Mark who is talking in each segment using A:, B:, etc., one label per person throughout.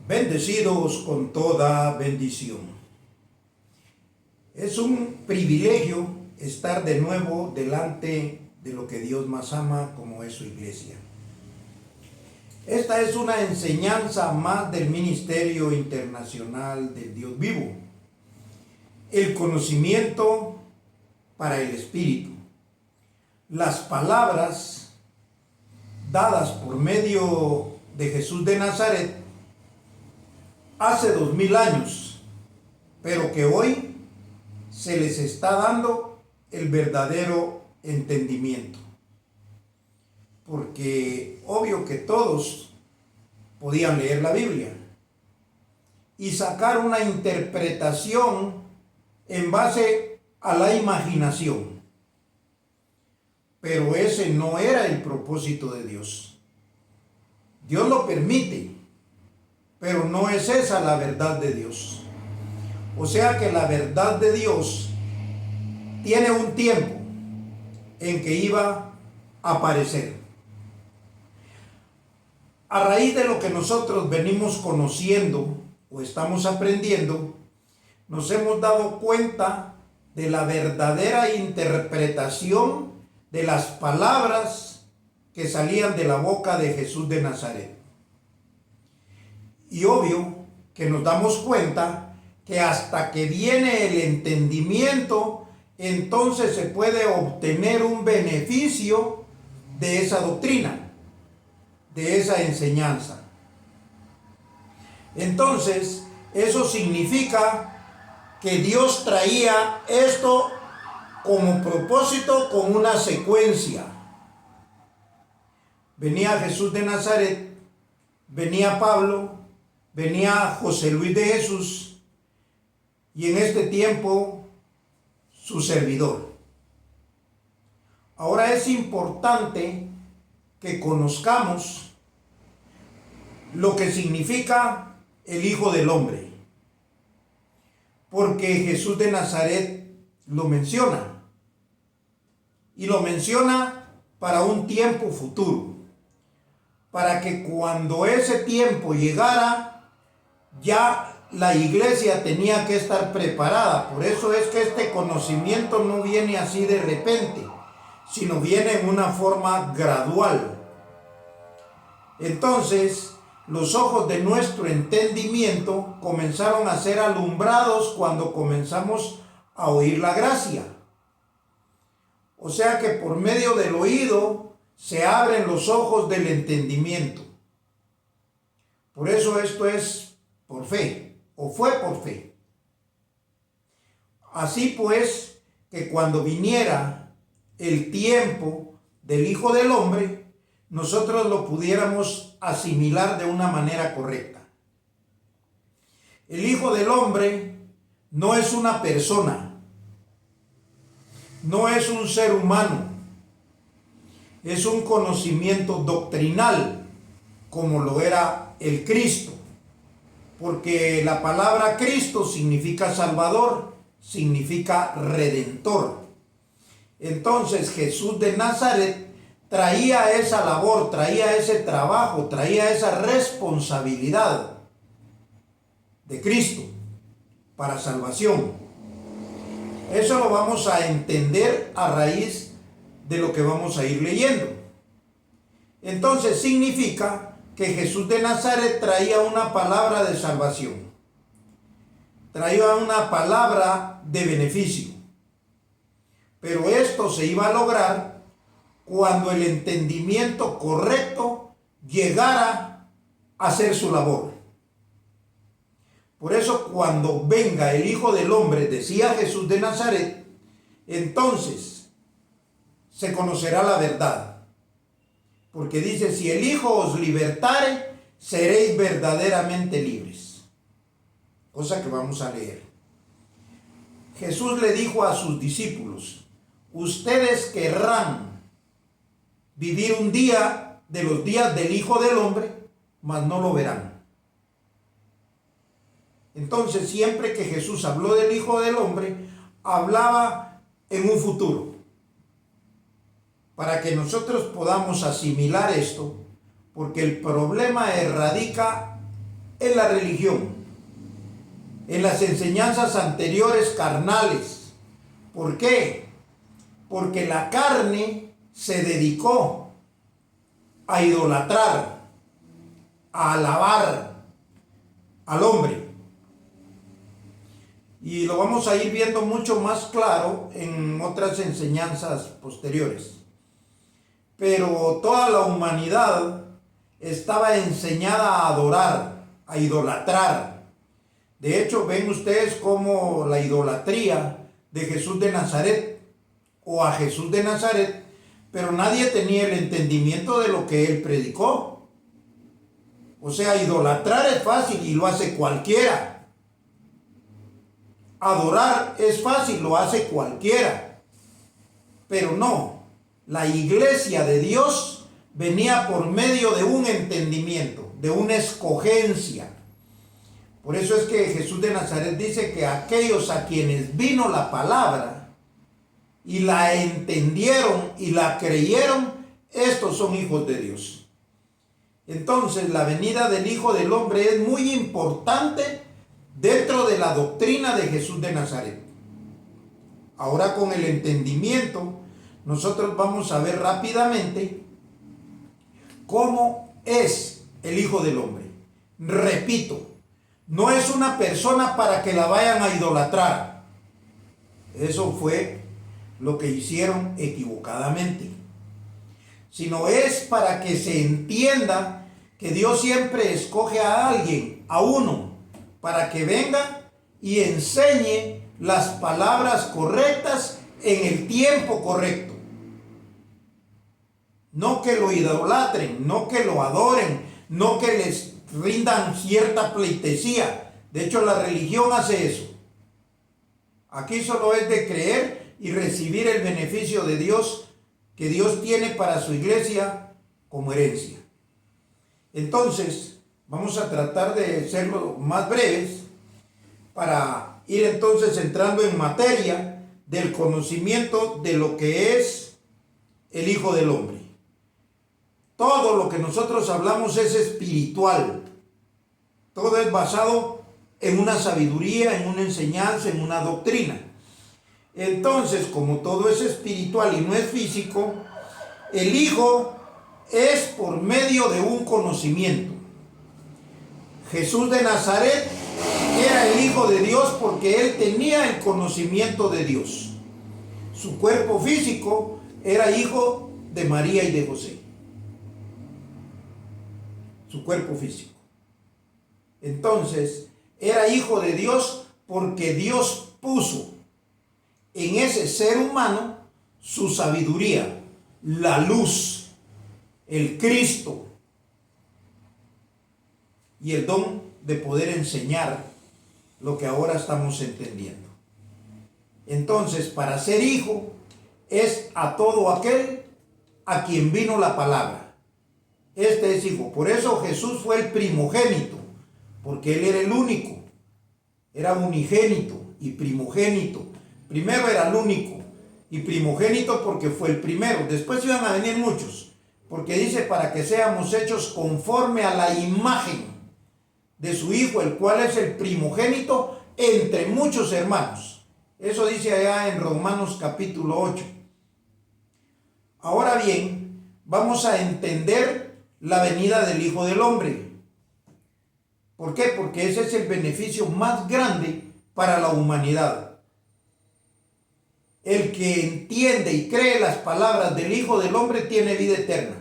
A: Bendecidos con toda bendición. Es un privilegio estar de nuevo delante de lo que Dios más ama, como es su iglesia. Esta es una enseñanza más del Ministerio Internacional del Dios Vivo. El conocimiento para el Espíritu. Las palabras dadas por medio de Jesús de Nazaret hace 2000 años, pero que hoy se les está dando el verdadero entendimiento. Porque obvio que todos podían leer la Biblia y sacar una interpretación en base a la imaginación. Pero ese no era el propósito de Dios. Dios lo permite, pero no es esa la verdad de Dios. O sea que la verdad de Dios tiene un tiempo en que iba a aparecer. A raíz de lo que nosotros venimos conociendo o estamos aprendiendo, nos hemos dado cuenta de la verdadera interpretación de las palabras que salían de la boca de Jesús de Nazaret. Y obvio que nos damos cuenta que hasta que viene el entendimiento, entonces se puede obtener un beneficio de esa doctrina, de esa enseñanza. Entonces, eso significa que Dios traía esto como propósito con una secuencia. Venía Jesús de Nazaret, venía Pablo, venía José Luis de Jesús y en este tiempo su servidor. Ahora es importante que conozcamos lo que significa el Hijo del Hombre, porque Jesús de Nazaret lo menciona y lo menciona para un tiempo futuro, para que cuando ese tiempo llegara ya la iglesia tenía que estar preparada. Por eso es que este conocimiento no viene así de repente, sino viene en una forma gradual. Entonces, los ojos de nuestro entendimiento comenzaron a ser alumbrados cuando comenzamos a oír la gracia. O sea que por medio del oído se abren los ojos del entendimiento. Por eso esto es por fe, o fue por fe. Así pues, que cuando viniera el tiempo del Hijo del Hombre, nosotros lo pudiéramos asimilar de una manera correcta. El Hijo del Hombre no es una persona, no es un ser humano, es un conocimiento doctrinal, como lo era el Cristo, porque la palabra Cristo significa Salvador, significa Redentor. Entonces Jesús de Nazaret traía esa labor, traía ese trabajo, traía esa responsabilidad de Cristo para salvación. Eso lo vamos a entender a raíz de lo que vamos a ir leyendo. Entonces significa que Jesús de Nazaret traía una palabra de salvación, traía una palabra de beneficio. Pero esto se iba a lograr cuando el entendimiento correcto llegara a hacer su labor. Por eso cuando venga el Hijo del Hombre, decía Jesús de Nazaret, entonces se conocerá la verdad. Porque dice, si el Hijo os libertare, seréis verdaderamente libres. Cosa que vamos a leer. Jesús le dijo a sus discípulos, ustedes querrán vivir un día de los días del Hijo del Hombre, mas no lo verán. Entonces, siempre que Jesús habló del Hijo del Hombre, hablaba en un futuro. Para que nosotros podamos asimilar esto, porque el problema radica en la religión, en las enseñanzas anteriores carnales. ¿Por qué? Porque la carne se dedicó a idolatrar, a alabar al hombre. Y lo vamos a ir viendo mucho más claro en otras enseñanzas posteriores. Pero toda la humanidad estaba enseñada a adorar, a idolatrar. De hecho, ven ustedes cómo la idolatría de Jesús de Nazaret o a Jesús de Nazaret, pero nadie tenía el entendimiento de lo que él predicó. O sea, idolatrar es fácil y lo hace cualquiera. Adorar es fácil, lo hace cualquiera. Pero no, la iglesia de Dios venía por medio de un entendimiento, de una escogencia. Por eso es que Jesús de Nazaret dice que aquellos a quienes vino la palabra y la entendieron y la creyeron, estos son hijos de Dios. Entonces, la venida del Hijo del Hombre es muy importante dentro de la doctrina de Jesús de Nazaret. Ahora, con el entendimiento, nosotros vamos a ver rápidamente cómo es el Hijo del Hombre. Repito, no es una persona para que la vayan a idolatrar. Eso fue lo que hicieron equivocadamente. Sino es para que se entienda que Dios siempre escoge a alguien, a uno, para que venga y enseñe las palabras correctas en el tiempo correcto. No que lo idolatren, no que lo adoren, no que les rindan cierta pleitesía. De hecho, la religión hace eso. Aquí solo es de creer y recibir el beneficio de Dios que Dios tiene para su iglesia como herencia. Entonces, vamos a tratar de serlo más breves para ir entonces entrando en materia del conocimiento de lo que es el Hijo del Hombre. Todo lo que nosotros hablamos es espiritual. Todo es basado en una sabiduría, en una enseñanza, en una doctrina. Entonces, como todo es espiritual y no es físico, el Hijo es por medio de un conocimiento. Jesús de Nazaret era el Hijo de Dios porque él tenía el conocimiento de Dios. Su cuerpo físico era hijo de María y de José. Su cuerpo físico. Entonces, era hijo de Dios porque Dios puso en ese ser humano su sabiduría, la luz, el Cristo y el don de poder enseñar lo que ahora estamos entendiendo. Entonces, para ser hijo es a todo aquel a quien vino la palabra. Este es hijo. Por eso Jesús fue el primogénito, porque él era el único. Era unigénito y primogénito. Primero era el único y primogénito porque fue el primero. Después iban a venir muchos, porque dice para que seamos hechos conforme a la imagen de su Hijo, el cual es el primogénito entre muchos hermanos. Eso dice allá en Romanos capítulo 8. Ahora bien, vamos a entender la venida del Hijo del Hombre. ¿Por qué? Porque ese es el beneficio más grande para la humanidad. El que entiende y cree las palabras del Hijo del Hombre tiene vida eterna.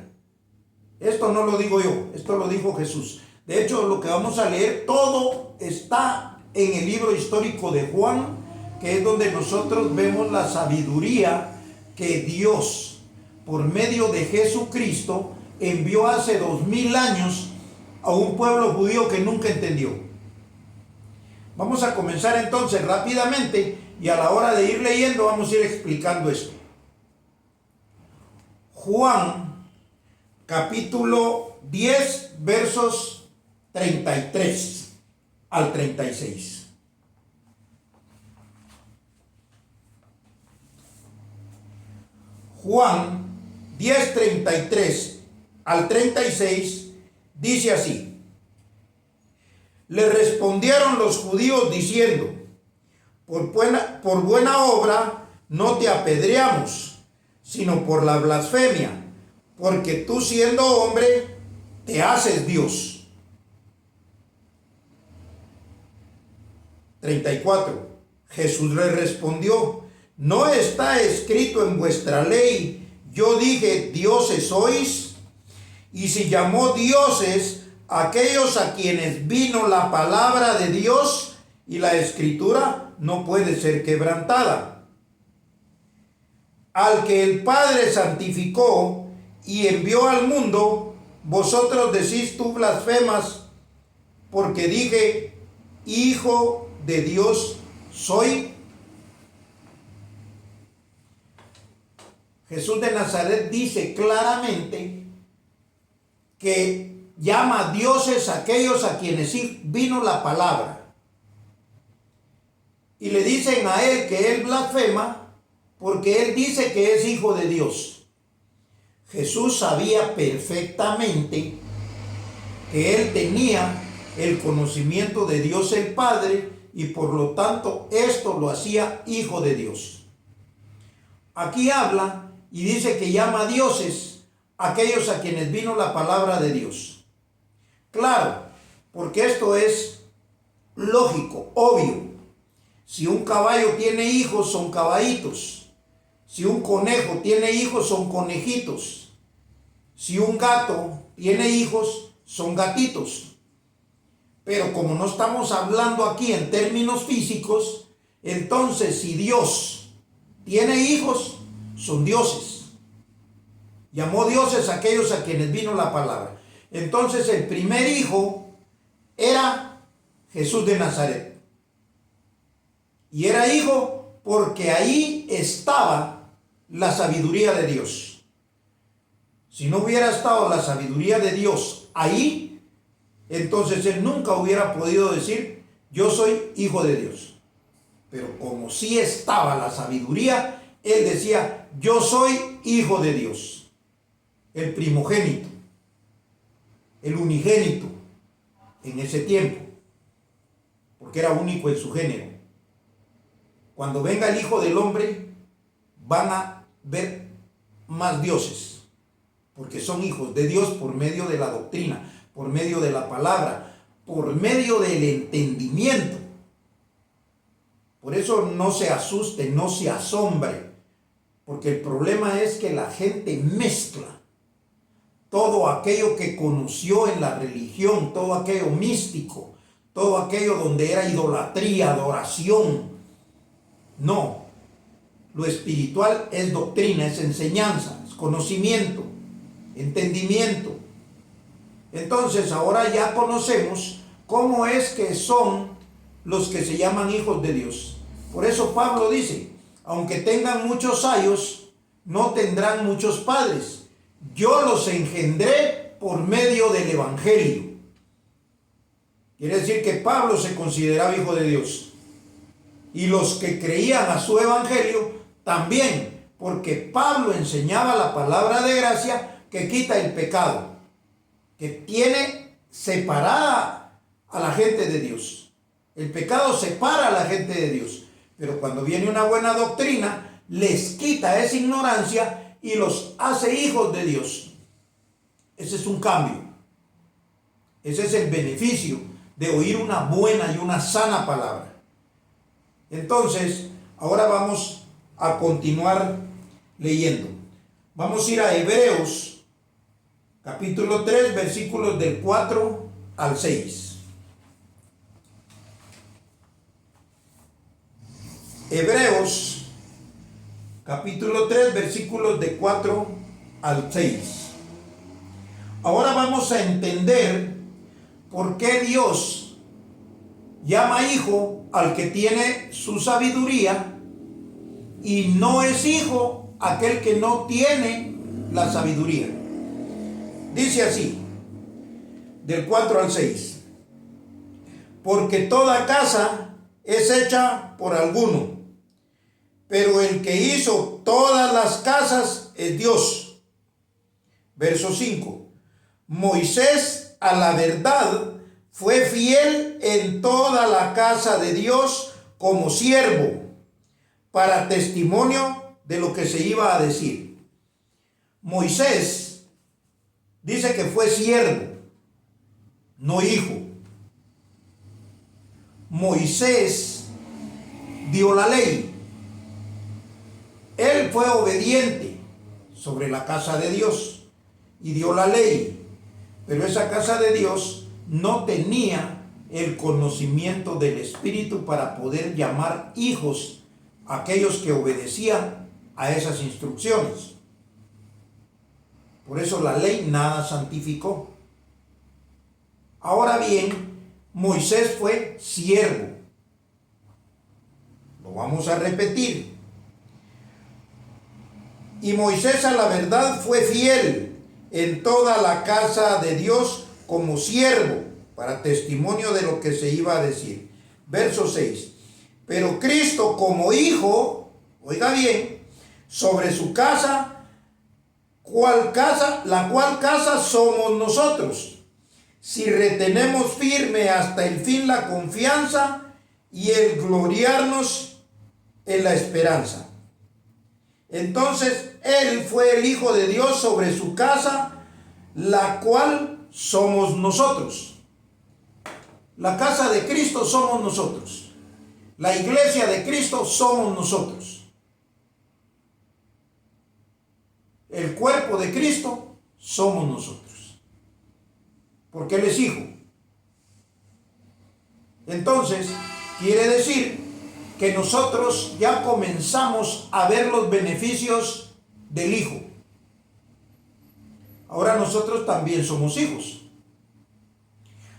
A: Esto no lo digo yo, esto lo dijo Jesús. De hecho, lo que vamos a leer, todo está en el libro histórico de Juan, que es donde nosotros vemos la sabiduría que Dios, por medio de Jesucristo, envió hace 2000 años a un pueblo judío que nunca entendió. Vamos a comenzar entonces rápidamente y a la hora de ir leyendo vamos a ir explicando esto. Juan, capítulo 10, versos 33 al 36. Juan 10, 33 al 36 dice así: Le respondieron los judíos diciendo: por buena obra no te apedreamos, sino por la blasfemia, porque tú siendo hombre te haces Dios. 34. Jesús le respondió: ¿no está escrito en vuestra ley, yo dije, dioses sois? Y si llamó dioses aquellos a quienes vino la palabra de Dios, y la escritura no puede ser quebrantada. Al que el Padre santificó y envió al mundo, vosotros decís, tú blasfemas, porque dije, Hijo de Dios soy. Jesús de Nazaret dice claramente que llama dioses a aquellos a quienes vino la palabra. Y le dicen a él que él blasfema porque él dice que es hijo de Dios. Jesús sabía perfectamente que él tenía el conocimiento de Dios el Padre y por lo tanto esto lo hacía hijo de Dios. Aquí habla y dice que llama dioses a aquellos a quienes vino la palabra de Dios. Claro, porque esto es lógico, obvio. Si un caballo tiene hijos, son caballitos. Si un conejo tiene hijos, son conejitos. Si un gato tiene hijos, son gatitos. Pero como no estamos hablando aquí en términos físicos, entonces si Dios tiene hijos, son dioses. Llamó dioses a aquellos a quienes vino la palabra. Entonces el primer hijo era Jesús de Nazaret. Y era hijo porque ahí estaba la sabiduría de Dios. Si no hubiera estado la sabiduría de Dios ahí, entonces él nunca hubiera podido decir, yo soy hijo de Dios. Pero como sí estaba la sabiduría, él decía, yo soy hijo de Dios. El primogénito, el unigénito en ese tiempo, porque era único en su género. Cuando venga el Hijo del Hombre, van a ver más dioses, porque son hijos de Dios por medio de la doctrina, por medio de la palabra, por medio del entendimiento. Por eso no se asuste, no se asombre, porque el problema es que la gente mezcla todo aquello que conoció en la religión, todo aquello místico, todo aquello donde era idolatría, adoración. No, lo espiritual es doctrina, es enseñanza, es conocimiento, entendimiento. Entonces ahora ya conocemos cómo es que son los que se llaman hijos de Dios. Por eso Pablo dice, aunque tengan muchos ayos, no tendrán muchos padres. Yo los engendré por medio del Evangelio. Quiere decir que Pablo se consideraba hijo de Dios. Y los que creían a su evangelio también, porque Pablo enseñaba la palabra de gracia que quita el pecado, que tiene separada a la gente de Dios. El pecado separa a la gente de Dios, pero cuando viene una buena doctrina, les quita esa ignorancia y los hace hijos de Dios. Ese es un cambio. Ese es el beneficio de oír una buena y una sana palabra. Entonces, ahora vamos a continuar leyendo. Vamos a ir a Hebreos, capítulo 3, versículos del 4 al 6. Hebreos, capítulo 3, versículos de 4 al 6. Ahora vamos a entender por qué Dios llama hijo al que tiene su sabiduría y no es hijo aquel que no tiene la sabiduría. Dice así, del 4 al 6. Porque toda casa es hecha por alguno, pero el que hizo todas las casas es Dios. Verso 5. Moisés a la verdad fue fiel en toda la casa de Dios como siervo, para testimonio de lo que se iba a decir. Moisés dice que fue siervo, no hijo. Moisés dio la ley. Él fue obediente sobre la casa de Dios y dio la ley. Pero esa casa de Dios no tenía el conocimiento del Espíritu para poder llamar hijos a aquellos que obedecían a esas instrucciones. Por eso la ley nada santificó. Ahora bien, Moisés fue siervo. Lo vamos a repetir. Y Moisés a la verdad fue fiel en toda la casa de Dios como siervo, para testimonio de lo que se iba a decir. Verso 6. Pero Cristo como hijo, oiga bien, sobre su casa, la cual casa somos nosotros, si retenemos firme hasta el fin la confianza y el gloriarnos en la esperanza. Entonces, Él fue el Hijo de Dios sobre su casa, la cual somos nosotros. La casa de Cristo somos nosotros. La iglesia de Cristo somos nosotros. El cuerpo de Cristo somos nosotros. Porque Él es Hijo. Entonces, quiere decir que nosotros ya comenzamos a ver los beneficios del Hijo. Ahora nosotros también somos hijos.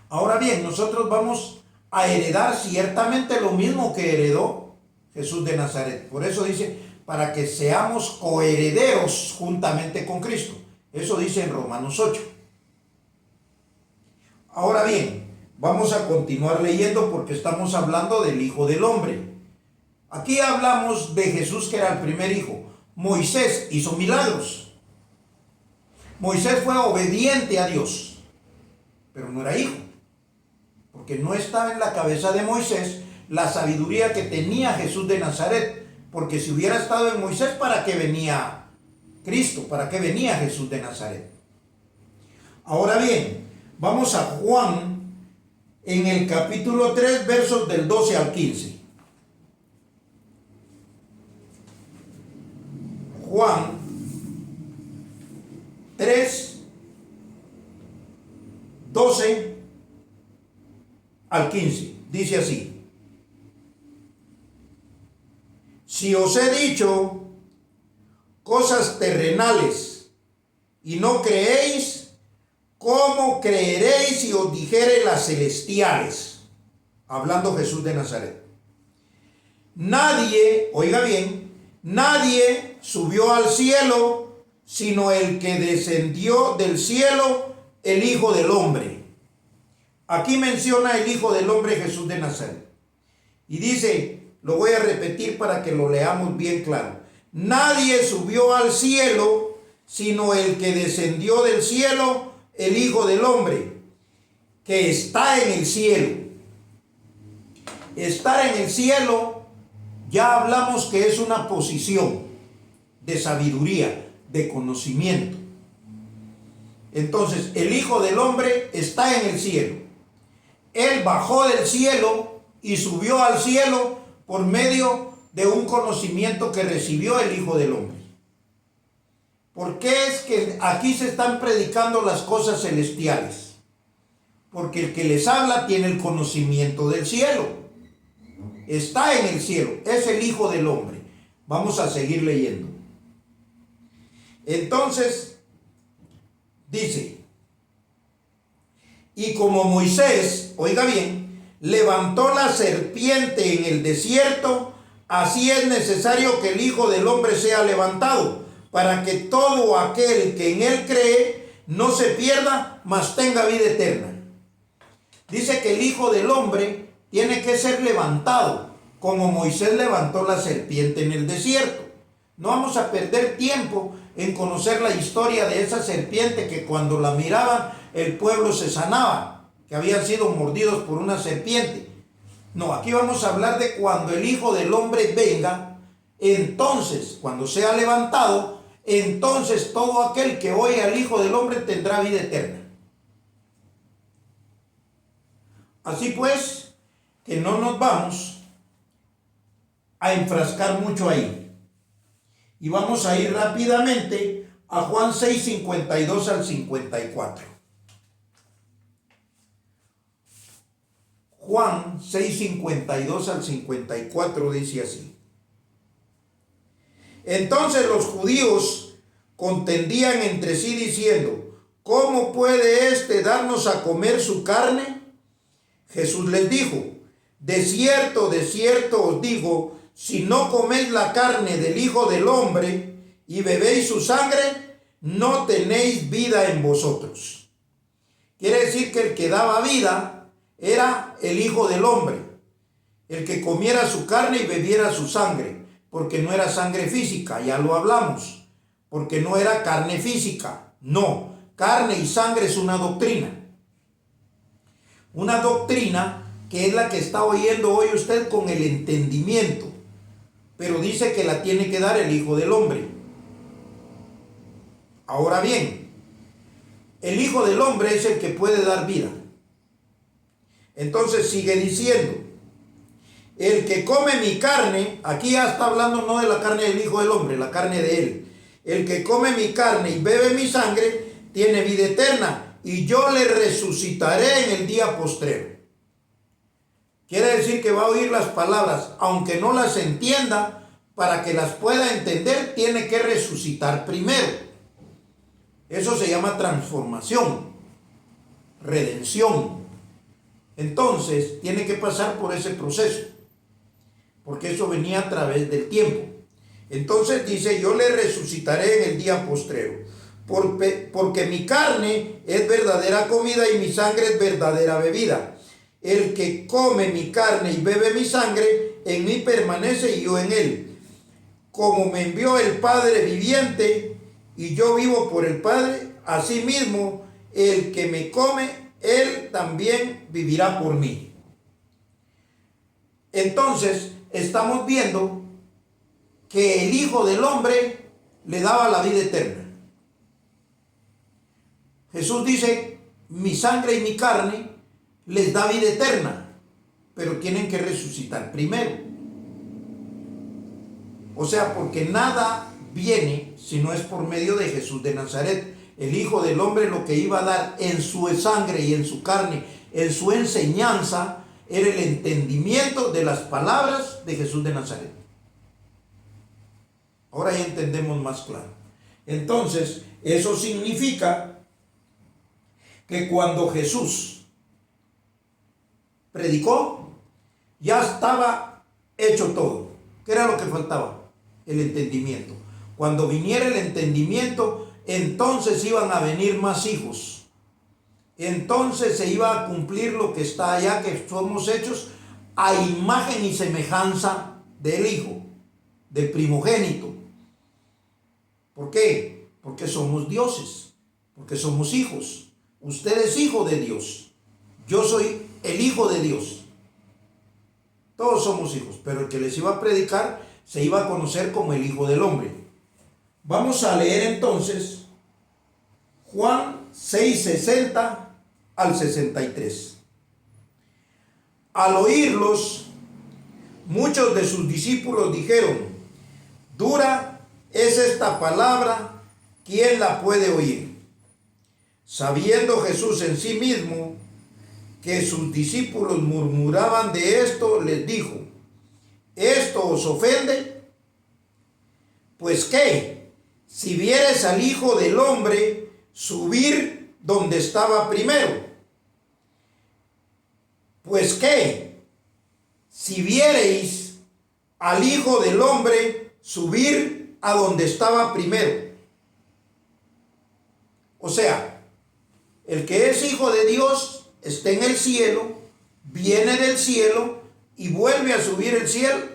A: Ahora bien, nosotros vamos a heredar ciertamente lo mismo que heredó Jesús de Nazaret. Por eso dice, para que seamos coherederos juntamente con Cristo. Eso dice en Romanos 8. Ahora bien, vamos a continuar leyendo porque estamos hablando del Hijo del Hombre. Aquí hablamos de Jesús, que era el primer hijo. Moisés hizo milagros. Moisés fue obediente a Dios, pero no era hijo, porque no estaba en la cabeza de Moisés la sabiduría que tenía Jesús de Nazaret. Porque si hubiera estado en Moisés, ¿para qué venía Cristo? ¿Para qué venía Jesús de Nazaret? Ahora bien, vamos a Juan en el capítulo 3, versos del 12 al 15. Juan 3, 12 al 15. Dice así: si os he dicho cosas terrenales y no creéis, ¿cómo creeréis si os dijere las celestiales? Hablando Jesús de Nazaret. Nadie, oiga bien, nadie subió al cielo, sino el que descendió del cielo, el Hijo del Hombre. Aquí menciona el Hijo del Hombre, Jesús de Nazaret. Y dice, lo voy a repetir para que lo leamos bien claro. Nadie subió al cielo, sino el que descendió del cielo, el Hijo del Hombre, que está en el cielo. Estar en el cielo, ya hablamos que es una posición de sabiduría, de conocimiento. Entonces, el Hijo del Hombre está en el cielo. Él bajó del cielo y subió al cielo por medio de un conocimiento que recibió el Hijo del Hombre. ¿Por qué es que aquí se están predicando las cosas celestiales? Porque el que les habla tiene el conocimiento del cielo. Está en el cielo, es el Hijo del Hombre. Vamos a seguir leyendo. Entonces, dice, y como Moisés, oiga bien, levantó la serpiente en el desierto, así es necesario que el Hijo del Hombre sea levantado, para que todo aquel que en él cree no se pierda, mas tenga vida eterna. Dice que el Hijo del Hombre tiene que ser levantado, como Moisés levantó la serpiente en el desierto. No vamos a perder tiempo en conocer la historia de esa serpiente que cuando la miraban el pueblo se sanaba. que habían sido mordidos por una serpiente. No, aquí vamos a hablar de cuando el Hijo del Hombre venga. Entonces, cuando sea levantado, entonces todo aquel que oye al Hijo del Hombre tendrá vida eterna. Así pues, que no nos vamos a enfrascar mucho ahí. Y vamos a ir rápidamente a Juan 6, 52 al 54. Juan 6, 52 al 54 dice así. Entonces los judíos contendían entre sí diciendo, ¿cómo puede éste darnos a comer su carne? Jesús les dijo, de cierto os digo, si no coméis la carne del Hijo del Hombre y bebéis su sangre, no tenéis vida en vosotros. Quiere decir que el que daba vida era el Hijo del Hombre, el que comiera su carne y bebiera su sangre, porque no era sangre física, ya lo hablamos, porque no era carne física, no, carne y sangre es una doctrina que es la que está oyendo hoy usted con el entendimiento, pero dice que la tiene que dar el Hijo del Hombre. Ahora bien, el Hijo del Hombre es el que puede dar vida. Entonces sigue diciendo, el que come mi carne, aquí ya está hablando no de la carne del Hijo del Hombre, la carne de él. El que come mi carne y bebe mi sangre, tiene vida eterna, y yo le resucitaré en el día postrero. Quiere decir que va a oír las palabras, aunque no las entienda, para que las pueda entender, tiene que resucitar primero. Eso se llama transformación, redención. Entonces, tiene que pasar por ese proceso, porque eso venía a través del tiempo. Entonces dice, yo le resucitaré en el día postrero, porque mi carne es verdadera comida y mi sangre es verdadera bebida. El que come mi carne y bebe mi sangre, en mí permanece y yo en él. Como me envió el Padre viviente y yo vivo por el Padre, asimismo el que me come, él también vivirá por mí. Entonces estamos viendo que el Hijo del Hombre le daba la vida eterna. Jesús dice, mi sangre y mi carne les da vida eterna, pero tienen que resucitar primero. O sea, porque nada viene si no es por medio de Jesús de Nazaret. El Hijo del Hombre lo que iba a dar en su sangre y en su carne, en su enseñanza, era el entendimiento de las palabras de Jesús de Nazaret. Ahora ya entendemos más claro. Entonces, eso significa que cuando Jesús predicó, ya estaba hecho todo. ¿Qué era lo que faltaba? El entendimiento. Cuando viniera el entendimiento, entonces iban a venir más hijos. Entonces se iba a cumplir lo que está allá, que somos hechos a imagen y semejanza del Hijo, del primogénito. ¿Por qué? Porque somos dioses, porque somos hijos. Usted es hijo de Dios. Yo soy el Hijo de Dios. Todos somos hijos, pero el que les iba a predicar se iba a conocer como el Hijo del Hombre. Vamos a leer entonces Juan 6, 60 al 63. Al oírlos, muchos de sus discípulos dijeron, dura es esta palabra, ¿quién la puede oír? Sabiendo Jesús en sí mismo que sus discípulos murmuraban de esto, les dijo, ¿esto os ofende? Pues qué, si vieres al Hijo del Hombre subir donde estaba primero. Pues qué, si viereis al Hijo del Hombre subir a donde estaba primero. O sea, el que es hijo de Dios está en el cielo, viene del cielo y vuelve a subir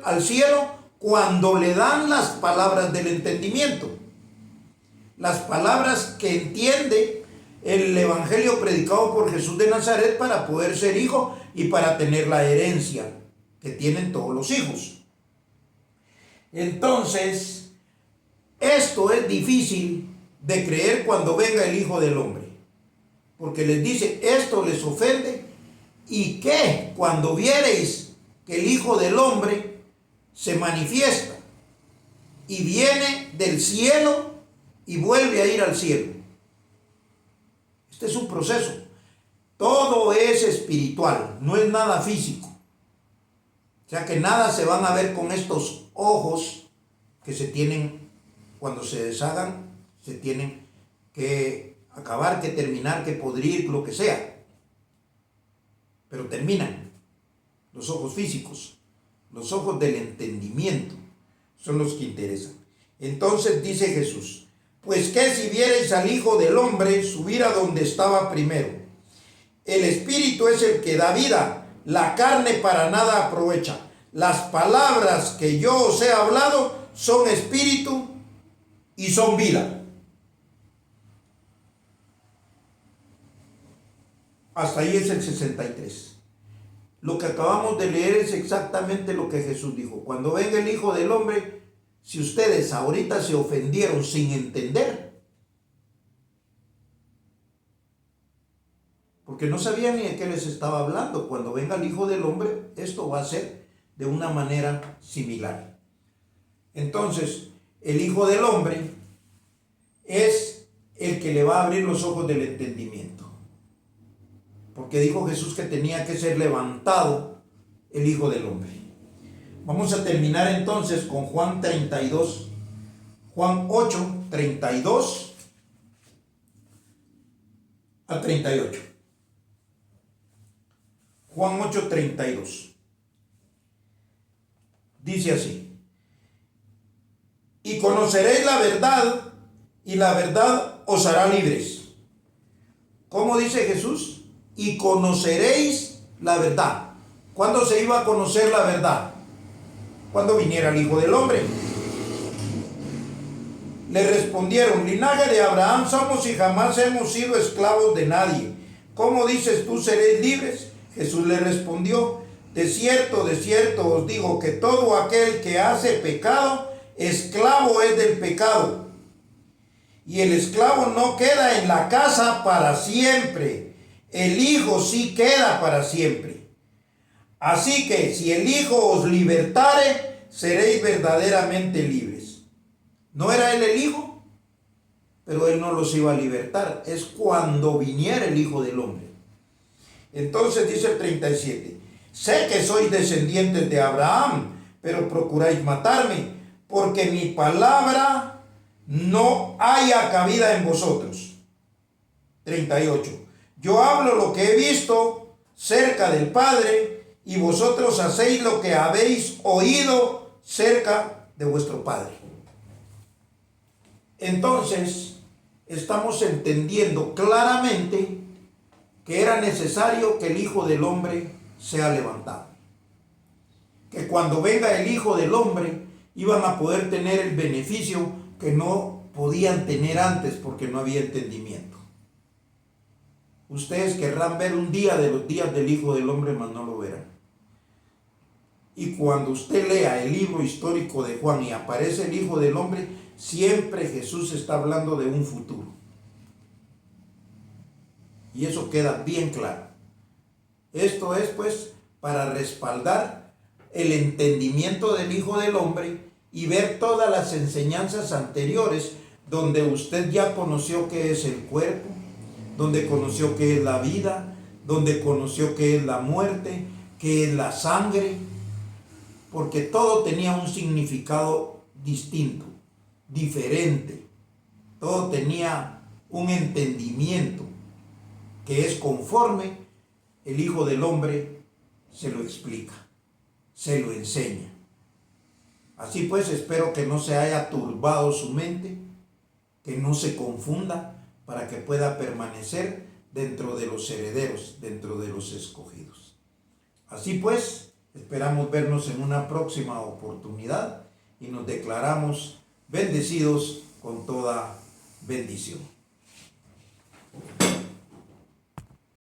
A: al cielo cuando le dan las palabras del entendimiento. Las palabras que entiende el evangelio predicado por Jesús de Nazaret para poder ser hijo y para tener la herencia que tienen todos los hijos. Entonces, esto es difícil de creer cuando venga el Hijo del Hombre, porque les dice, esto les ofende, y que cuando viereis que el Hijo del Hombre se manifiesta y viene del cielo y vuelve a ir al cielo. Este es un proceso. Todo es espiritual, no es nada físico. O sea que nada se van a ver con estos ojos que se tienen, cuando se deshagan, se tienen que acabar, que terminar, que podrir, lo que sea. Pero terminan. Los ojos físicos, los ojos del entendimiento, son los que interesan. Entonces dice Jesús, pues que si viereis al Hijo del Hombre subir a donde estaba primero. El Espíritu es el que da vida, la carne para nada aprovecha. Las palabras que yo os he hablado son espíritu y son vida. Hasta ahí es el 63. Lo que acabamos de leer es exactamente lo que Jesús dijo. Cuando venga el Hijo del Hombre, si ustedes ahorita se ofendieron sin entender, porque no sabían ni de qué les estaba hablando, cuando venga el Hijo del Hombre, esto va a ser de una manera similar. Entonces, el Hijo del Hombre es el que le va a abrir los ojos del entendimiento. Porque dijo Jesús que tenía que ser levantado el Hijo del Hombre. Vamos a terminar entonces con Juan 32. Juan 8, 32 a 38. Juan 8, 32. Dice así: y conoceréis la verdad, y la verdad os hará libres. ¿Cómo dice Jesús? Y conoceréis la verdad. ¿Cuándo se iba a conocer la verdad? Cuando viniera el Hijo del Hombre. Le respondieron: linaje de Abraham somos y jamás hemos sido esclavos de nadie. ¿Cómo dices tú seréis libres? Jesús le respondió: de cierto os digo que todo aquel que hace pecado, esclavo es del pecado. Y el esclavo no queda en la casa para siempre. El Hijo sí queda para siempre. Así que si el Hijo os libertare, seréis verdaderamente libres. ¿No era Él el Hijo? Pero Él no los iba a libertar. Es cuando viniera el Hijo del Hombre. Entonces dice el 37. Sé que sois descendientes de Abraham, pero procuráis matarme, porque mi palabra no haya cabida en vosotros. 38. Yo hablo lo que he visto cerca del Padre, y vosotros hacéis lo que habéis oído cerca de vuestro Padre. Entonces, estamos entendiendo claramente que era necesario que el Hijo del Hombre sea levantado. Que cuando venga el Hijo del Hombre, iban a poder tener el beneficio que no podían tener antes porque no había entendimiento. Ustedes querrán ver un día de los días del Hijo del Hombre, mas no lo verán. Y cuando usted lea el libro histórico de Juan y aparece el Hijo del Hombre, siempre Jesús está hablando de un futuro. Y eso queda bien claro. Esto es pues para respaldar el entendimiento del Hijo del Hombre y ver todas las enseñanzas anteriores donde usted ya conoció qué es el cuerpo, donde conoció qué es la vida, donde conoció qué es la muerte, qué es la sangre, porque todo tenía un significado distinto, diferente. Todo tenía un entendimiento que es conforme el Hijo del Hombre se lo explica, se lo enseña. Así pues, espero que no se haya turbado su mente, que no se confunda, para que pueda permanecer dentro de los herederos, dentro de los escogidos. Así pues, esperamos vernos en una próxima oportunidad y nos declaramos bendecidos con toda bendición.